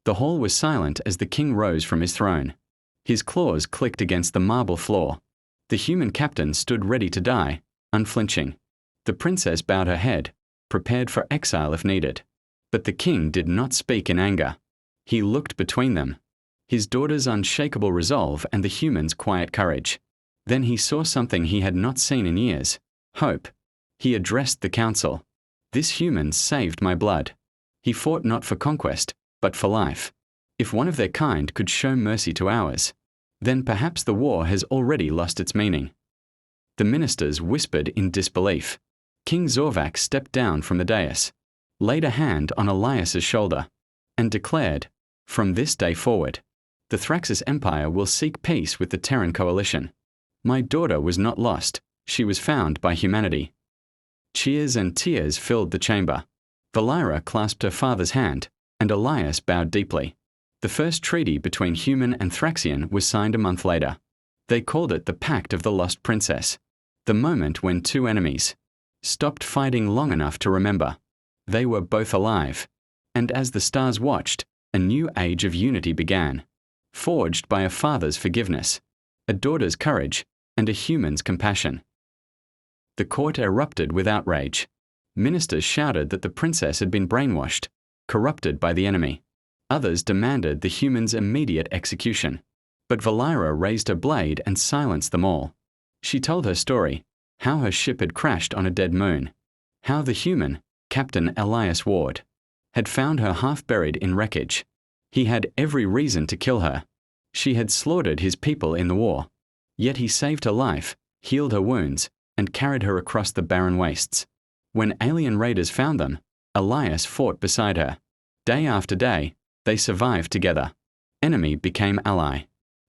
The hall was silent as the king rose from his throne. His claws clicked against the marble floor. The human captain stood ready to die, unflinching. The princess bowed her head, prepared for exile if needed. But the king did not speak in anger. He looked between them, his daughter's unshakable resolve and the human's quiet courage. Then he saw something he had not seen in years: hope. He addressed the council. This human saved my blood. He fought not for conquest, but for life. If one of their kind could show mercy to ours, then perhaps the war has already lost its meaning. The ministers whispered in disbelief. King Zorvac stepped down from the dais, laid a hand on Elias's shoulder, and declared, "From this day forward, the Thraxus Empire will seek peace with the Terran coalition. My daughter was not lost, she was found by humanity." Cheers and tears filled the chamber. Valeira clasped her father's hand, and Elias bowed deeply. The first treaty between human and Thraxian was signed a month later. They called it the Pact of the Lost Princess, the moment when two enemies stopped fighting long enough to remember. They were both alive, and as the stars watched, a new age of unity began, forged by a father's forgiveness, a daughter's courage, and a human's compassion. The court erupted with outrage. Ministers shouted that the princess had been brainwashed, corrupted by the enemy. Others demanded the human's immediate execution. But Valeira raised her blade and silenced them all. She told her story, how her ship had crashed on a dead moon, how the human, Captain Elias Ward, had found her half buried in wreckage. He had every reason to kill her. She had slaughtered his people in the war. Yet he saved her life, healed her wounds, and carried her across the barren wastes. When alien raiders found them, Elias fought beside her. Day after day, they survived together. Enemy became ally.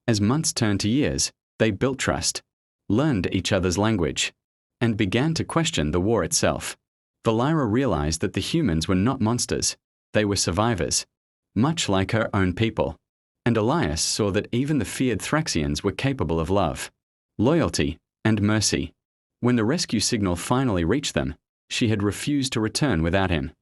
As months turned to years, they built trust, learned each other's language, and began to question the war itself. Valeira realized that the humans were not monsters, they were survivors, much like her own people. And Elias saw that even the feared Thraxians were capable of love, loyalty, and mercy. When the rescue signal finally reached them, she had refused to return without him.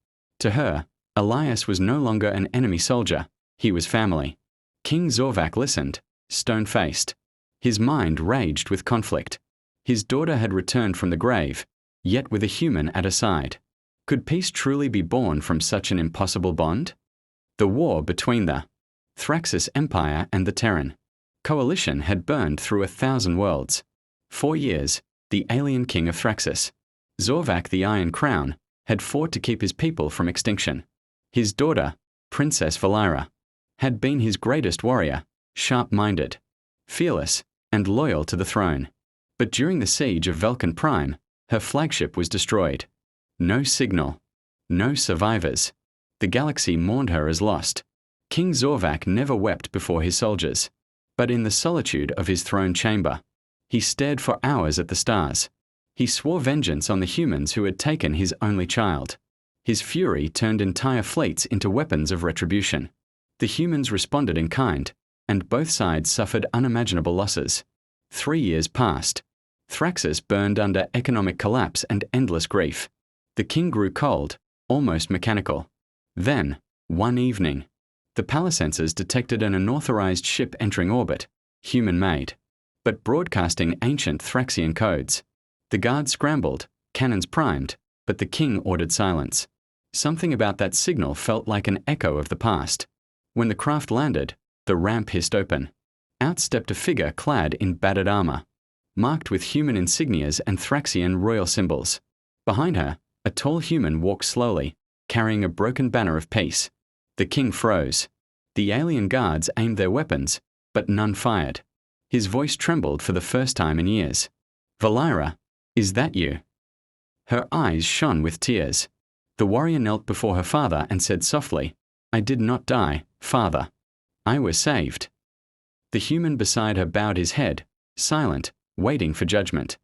To her, Elias was no longer an enemy soldier, he was family. King Zorvac listened, stone-faced. His mind raged with conflict. His daughter had returned from the grave, yet with a human at her side. Could peace truly be born from such an impossible bond? The war between the Thraxus Empire and the Terran coalition had burned through 1,000 worlds. 4 years, the alien king of Thraxus, Zorvac the Iron Crown, had fought to keep his people from extinction. His daughter, Princess Valeira, had been his greatest warrior, sharp-minded, fearless, and loyal to the throne. But during the siege of Vulcan Prime, her flagship was destroyed. No signal, no survivors. The galaxy mourned her as lost. King Zorvac never wept before his soldiers, but in the solitude of his throne chamber, he stared for hours at the stars. He swore vengeance on the humans who had taken his only child. His fury turned entire fleets into weapons of retribution. The humans responded in kind, and both sides suffered unimaginable losses. 3 years passed. Thraxus burned under economic collapse and endless grief. The king grew cold, almost mechanical. Then, one evening, the palisensors detected an unauthorized ship entering orbit, human-made, but broadcasting ancient Thraxian codes. The guards scrambled, cannons primed, but the king ordered silence. Something about that signal felt like an echo of the past. When the craft landed, the ramp hissed open. Out stepped a figure clad in battered armor, marked with human insignias and Thraxian royal symbols. Behind her, a tall human walked slowly, carrying a broken banner of peace. The king froze. The alien guards aimed their weapons, but none fired. His voice trembled for the first time in years. "Valeira, is that you?" Her eyes shone with tears. The warrior knelt before her father and said softly, "I did not die, father. I was saved." The human beside her bowed his head, silent, waiting for judgment.